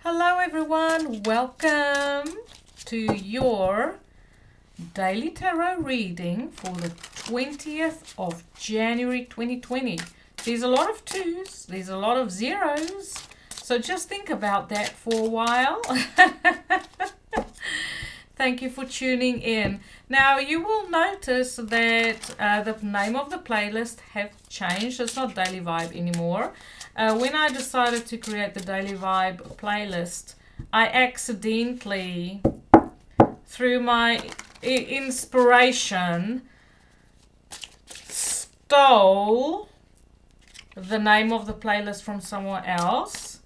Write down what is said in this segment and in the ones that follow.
Hello everyone, welcome to your daily tarot reading for the 20th of January 2020. There's a lot of twos, there's a lot of zeros, so just think about that for a while. Thank you for tuning in. Now you will notice that the name of the playlist have changed. It's not Daily Vibe anymore. When I decided to create the Daily Vibe playlist, I accidentally, through my inspiration, stole the name of the playlist from someone else.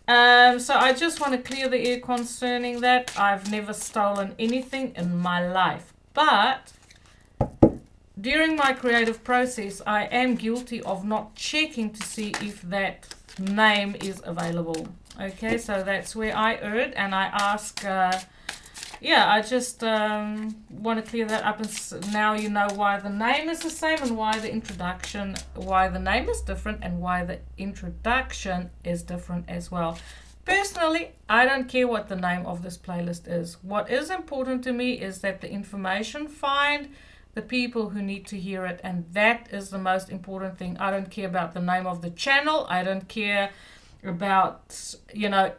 So I just want to clear the air concerning that. I've never stolen anything in my life, but during my creative process, I am guilty of not checking to see if that name is available. Okay, so that's where I erred, and I ask, I just want to clear that up, and now you know why the name is the same and why the name is different and why the introduction is different as well. Personally, I don't care what the name of this playlist is. What is important to me is that the information find the people who need to hear it, and that is the most important thing. I don't care about the name of the channel. I don't care about,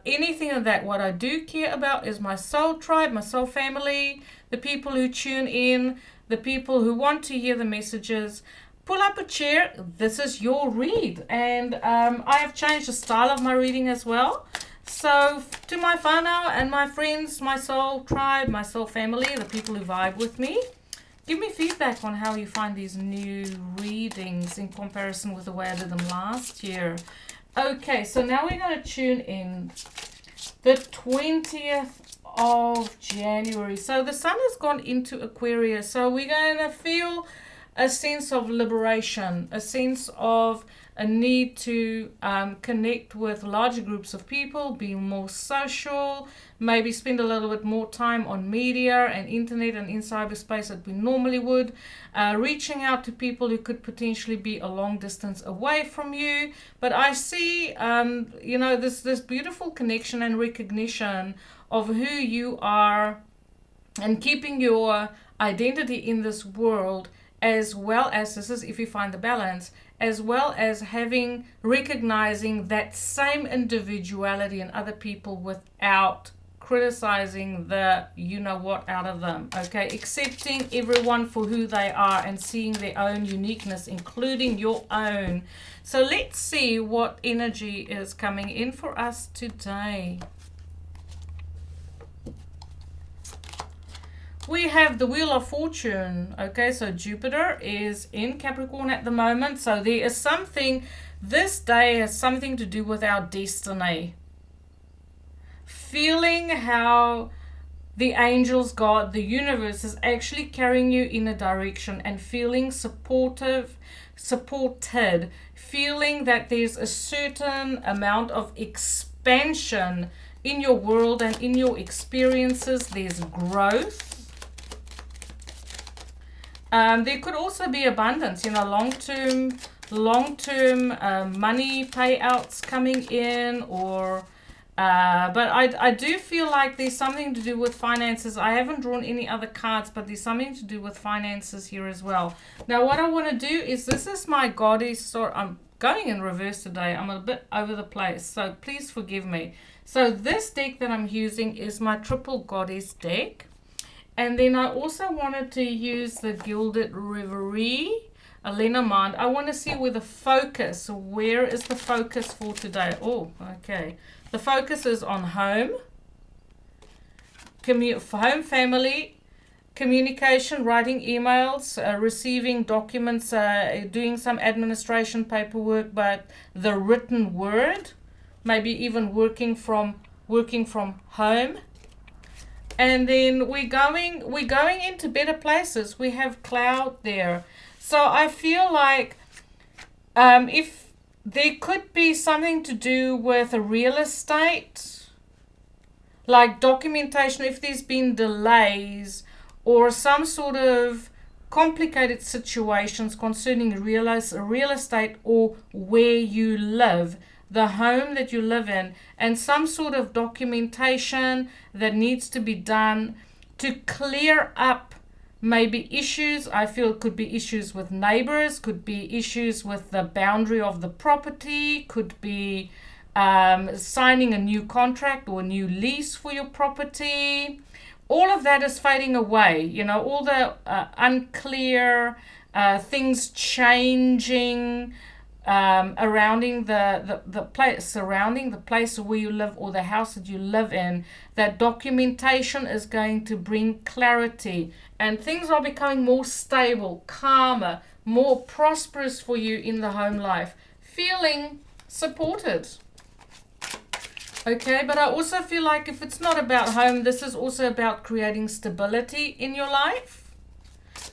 anything of that. What I do care about is my soul tribe, my soul family, the people who tune in, the people who want to hear the messages. Pull up a chair. This is your read, and I have changed the style of my reading as well. So to my whānau and my friends, my soul tribe, my soul family, the people who vibe with me, give me feedback on how you find these new readings in comparison with the way I did them last year. Okay, so now we're going to tune in the 20th of January. So the sun has gone into Aquarius. So we're going to feel a sense of liberation, a sense of a need to connect with larger groups of people, be more social, maybe spend a little bit more time on media and internet and in cyberspace that we normally would, reaching out to people who could potentially be a long distance away from you. But I see, this beautiful connection and recognition of who you are and keeping your identity in this world, as well as, this is if you find the balance, as well as recognizing that same individuality in other people without criticizing the you-know-what out of them, okay? Accepting everyone for who they are and seeing their own uniqueness, including your own. So let's see what energy is coming in for us today. We have the Wheel of Fortune. Okay, so Jupiter is in Capricorn at the moment. So there is something, this day has something to do with our destiny. Feeling how the angels, God, the universe is actually carrying you in a direction, and feeling supported, feeling that there's a certain amount of expansion in your world and in your experiences. There's growth. There could also be abundance, long-term money payouts coming in, or but I do feel like there's something to do with finances. I haven't drawn any other cards, but there's something to do with finances here as well. Now what I want to do is, this is my goddess, so I'm going in reverse today. I'm a bit over the place, so please forgive me. So this deck that I'm using is my triple goddess deck. And then I also wanted to use the Gilded Reverie, Lenormand. I want to see where is the focus for today? Oh, okay. The focus is on home, home, family, communication, writing emails, receiving documents, doing some administration paperwork, but the written word, maybe even working from home. And then we're going into better places. We have cloud there. So I feel like if there could be something to do with a real estate, like documentation, if there's been delays or some sort of complicated situations concerning real estate or where you live, the home that you live in, and some sort of documentation that needs to be done to clear up maybe issues. I feel it could be issues with neighbors, could be issues with the boundary of the property, could be signing a new contract or a new lease for your property. All of that is fading away. You know, all the unclear things changing surrounding the place where you live or the house that you live in. That documentation is going to bring clarity, and things are becoming more stable, calmer, more prosperous for you in the home life, feeling supported. Okay, but I also feel like if it's not about home, this is also about creating stability in your life,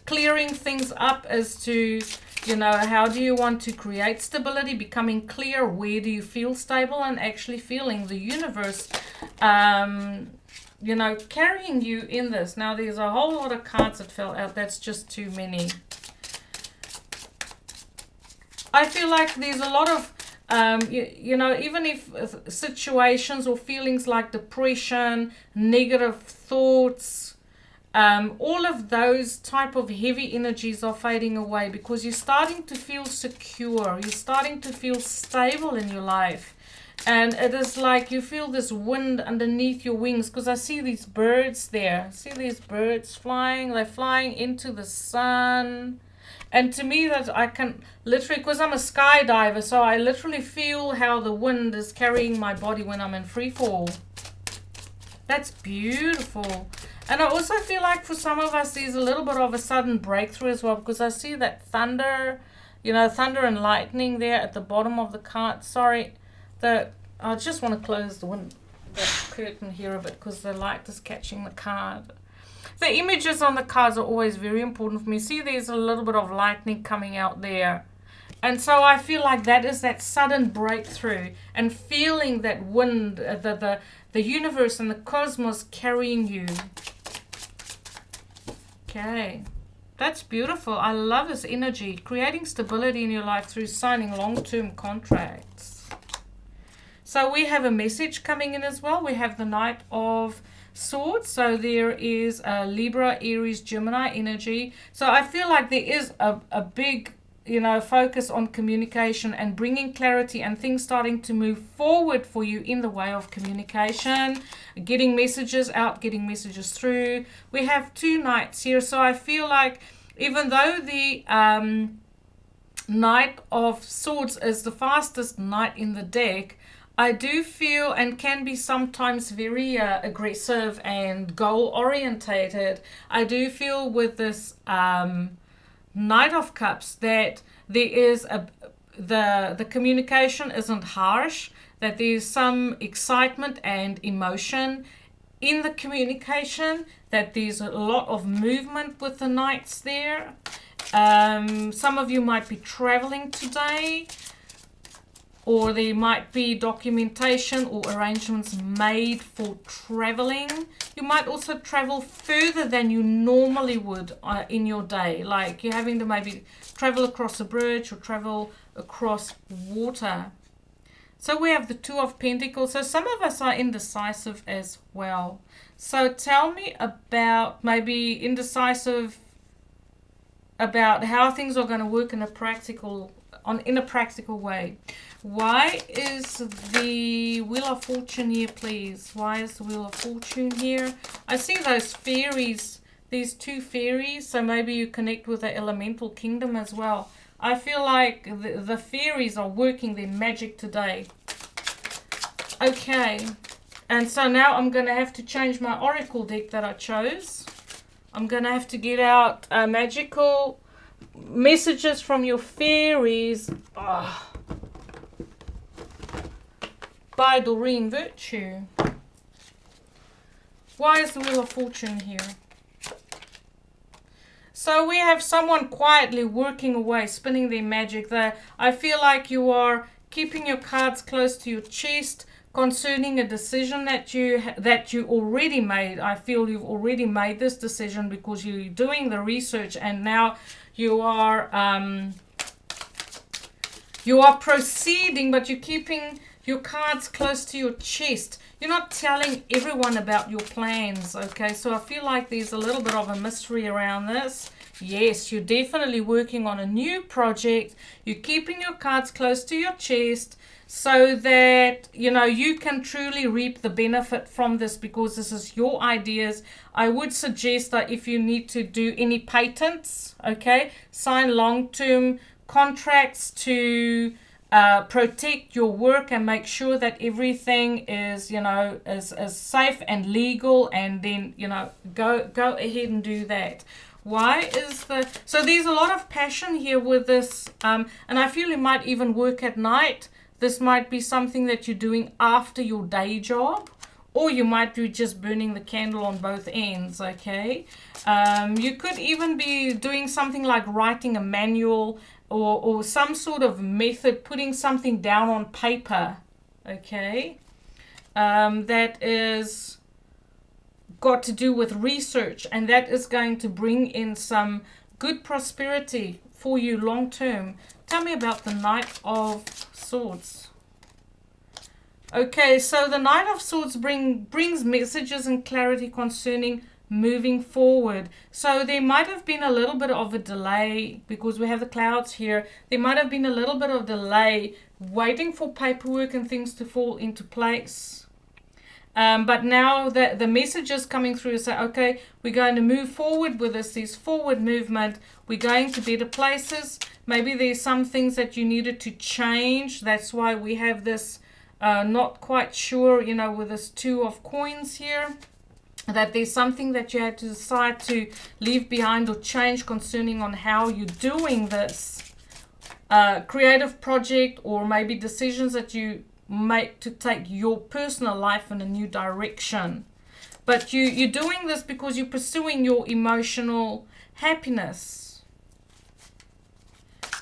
clearing things up as to, you know, how do you want to create stability, becoming clear where do you feel stable, and actually feeling the universe, you know, carrying you in this. Now, there's a whole lot of cards that fell out. That's just too many. I feel like there's a lot of you know, even if situations or feelings like depression, negative thoughts, all of those type of heavy energies are fading away, because you're starting to feel secure, you're starting to feel stable in your life, and it is like you feel this wind underneath your wings, because I see these birds there. See these birds flying? They're flying into the sun. And to me, that I can literally, because I'm a skydiver, so I literally feel how the wind is carrying my body when I'm in free fall. That's beautiful. And I also feel like for some of us, there's a little bit of a sudden breakthrough as well, because I see that thunder, you know, thunder and lightning there at the bottom of the card. Sorry, I just want to close the curtain here a bit, because the light is catching the card. The images on the cards are always very important for me. See, there's a little bit of lightning coming out there. And so I feel like that is that sudden breakthrough, and feeling that wind, the universe and the cosmos carrying you. Okay. That's beautiful. I love this energy. Creating stability in your life through signing long-term contracts. So we have a message coming in as well. We have the Knight of Swords. So there is a Libra, Aries, Gemini energy. So I feel like there is a big, you know, focus on communication and bringing clarity and things starting to move forward for you in the way of communication, getting messages out, getting messages through. We have two knights here. So I feel like even though the Knight of Swords is the fastest knight in the deck, I do feel, and can be sometimes very aggressive and goal orientated, I do feel with this Knight of Cups that there is the communication isn't harsh, that there's some excitement and emotion in the communication, that there's a lot of movement with the knights there. Some of you might be traveling today, or there might be documentation or arrangements made for traveling. You might also travel further than you normally would in your day. Like you're having to maybe travel across a bridge or travel across water. So we have the Two of Pentacles. So some of us are indecisive as well. So tell me about maybe indecisive about how things are going to work in a practical way. Why is the Wheel of Fortune here, please? Why is the Wheel of Fortune here? I see those fairies, these two fairies, so maybe you connect with the elemental kingdom as well. I feel like the fairies are working their magic today. Okay, and so now I'm going to have to change my oracle deck that I chose. I'm going to have to get out magical messages from your fairies. By Doreen Virtue. Why is the Wheel of Fortune here? So we have someone quietly working away, spinning their magic there. I feel like you are keeping your cards close to your chest concerning a decision that you already made. I feel you've already made this decision because you're doing the research, and now you are You are proceeding, but you're keeping your cards close to your chest. You're not telling everyone about your plans, okay? So I feel like there's a little bit of a mystery around this. Yes, you're definitely working on a new project. You're keeping your cards close to your chest so that, you know, you can truly reap the benefit from this because this is your ideas. I would suggest that if you need to do any patents, okay, sign long-term contracts to protect your work and make sure that everything is, you know, is safe and legal, and then, you know, go ahead and do that. Why is the so there's a lot of passion here with this, and I feel it might even work at night. This might be something that you're doing after your day job, or you might be just burning the candle on both ends, okay? You could even be doing something like writing a manual or some sort of method, putting something down on paper, okay? That is got to do with research, and that is going to bring in some good prosperity for you long term. Tell me about the Knight of Swords. Okay, so the Knight of Swords brings messages and clarity concerning moving forward. So there might have been a little bit of a delay because we have the clouds here. There might have been a little bit of delay waiting for paperwork and things to fall into place. But now the messages coming through say, okay, we're going to move forward with this forward movement. We're going to better places. Maybe there's some things that you needed to change. That's why we have this not quite sure, you know, with this Two of Coins here, that there's something that you had to decide to leave behind or change concerning on how you're doing this creative project, or maybe decisions that you make to take your personal life in a new direction. But you're doing this because you're pursuing your emotional happiness.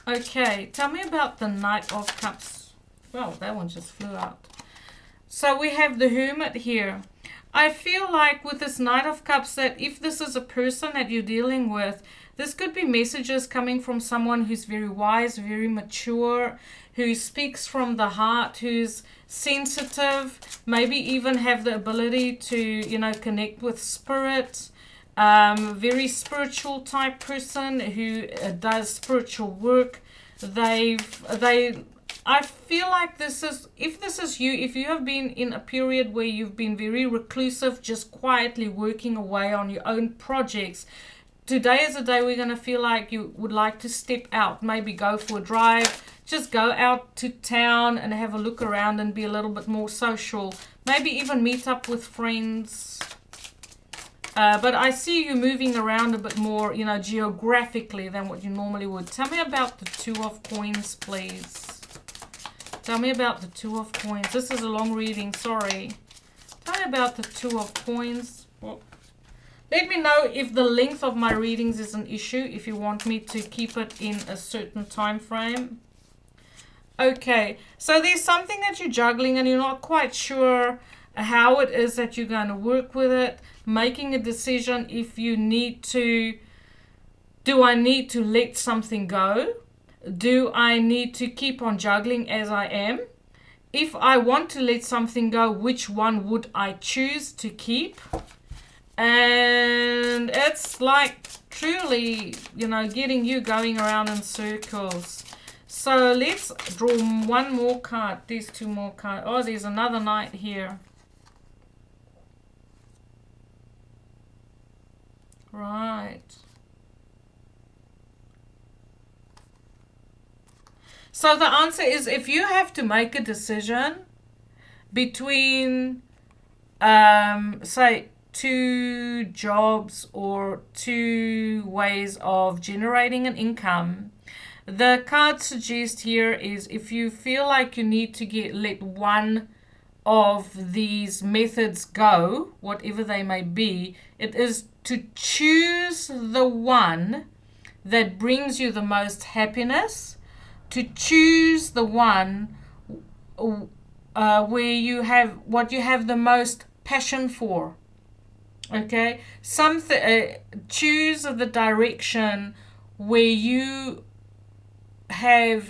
Okay, tell me about the Knight of Cups. Well, that one just flew out. So we have the Hermit here. I feel like with this Knight of Cups that if this is a person that you're dealing with, this could be messages coming from someone who's very wise, very mature, who speaks from the heart, who's sensitive, maybe even have the ability to, you know, connect with spirit. Very spiritual type person who does spiritual work. I feel like this is, if this is you, if you have been in a period where you've been very reclusive, just quietly working away on your own projects, today is a day we're going to feel like you would like to step out, maybe go for a drive, just go out to town and have a look around and be a little bit more social, maybe even meet up with friends. But I see you moving around a bit more, you know, geographically than what you normally would. Tell me about the Two of Coins, please. Tell me about the Two of Coins. This is a long reading, sorry. Tell me about the Two of Coins. Well, let me know if the length of my readings is an issue, if you want me to keep it in a certain time frame. Okay, so there's something that you're juggling and you're not quite sure how it is that you're going to work with it, making a decision if you need to, do I need to let something go? Do I need to keep on juggling as I am? If I want to let something go, which one would I choose to keep? And it's like truly, you know, getting you going around in circles. So let's draw one more card. There's two more cards. Oh, there's another Knight here. Right. So the answer is, if you have to make a decision between, say, two jobs or two ways of generating an income, the card suggests here is if you feel like you need to let one of these methods go, whatever they may be, it is to choose the one that brings you the most happiness, to choose the one where you have what you have the most passion for. Okay, choose the direction where you have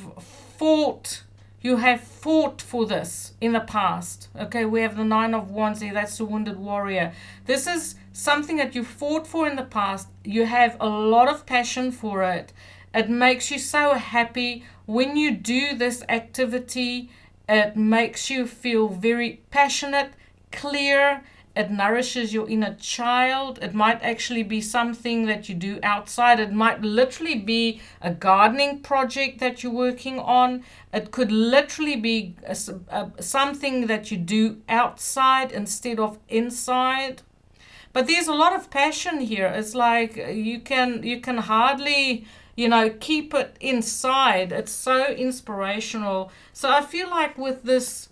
fought. You have fought for this in the past. Okay, we have the Nine of Wands here. That's the wounded warrior. This is something that you fought for in the past. You have a lot of passion for it. It makes you so happy when you do this activity. It makes you feel very passionate, clear. It nourishes your inner child. It might actually be something that you do outside. It might literally be a gardening project that you're working on. It could literally be something that you do outside instead of inside. But there's a lot of passion here. It's like you can hardly, keep it inside. It's so inspirational. So I feel like with this,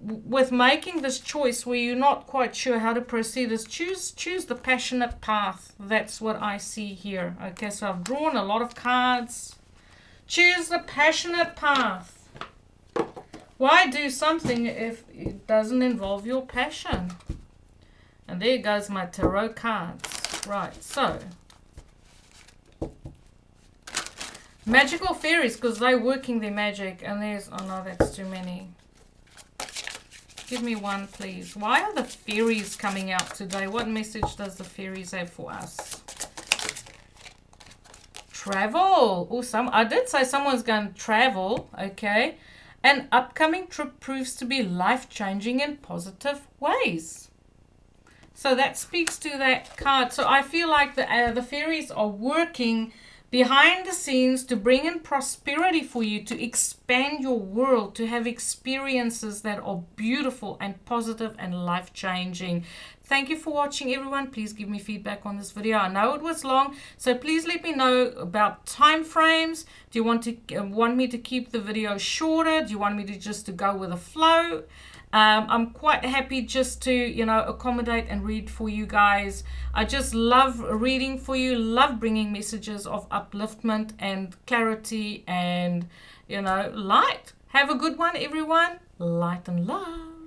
with making this choice where you're not quite sure how to proceed, is choose the passionate path. That's what I see here. Okay, so I've drawn a lot of cards. Choose the passionate path. Why do something if it doesn't involve your passion? And there goes my tarot cards. Right, so magical fairies, because they're working their magic. And there's, oh no, that's too many. Give me one, please. Why are the fairies coming out today? What message does the fairies have for us? Travel. Oh, I did say someone's going to travel. Okay. An upcoming trip proves to be life-changing in positive ways. So that speaks to that card. So I feel like the fairies are working behind the scenes to bring in prosperity for you, to expand your world, to have experiences that are beautiful and positive and life-changing. Thank you for watching, everyone. Please give me feedback on this video. I know it was long, so please let me know about time frames. Do you want me to keep the video shorter? Do you want me to just to go with the flow? I'm quite happy just to, accommodate and read for you guys. I just love reading for you, love bringing messages of upliftment and clarity and, light. Have a good one, everyone. Light and love.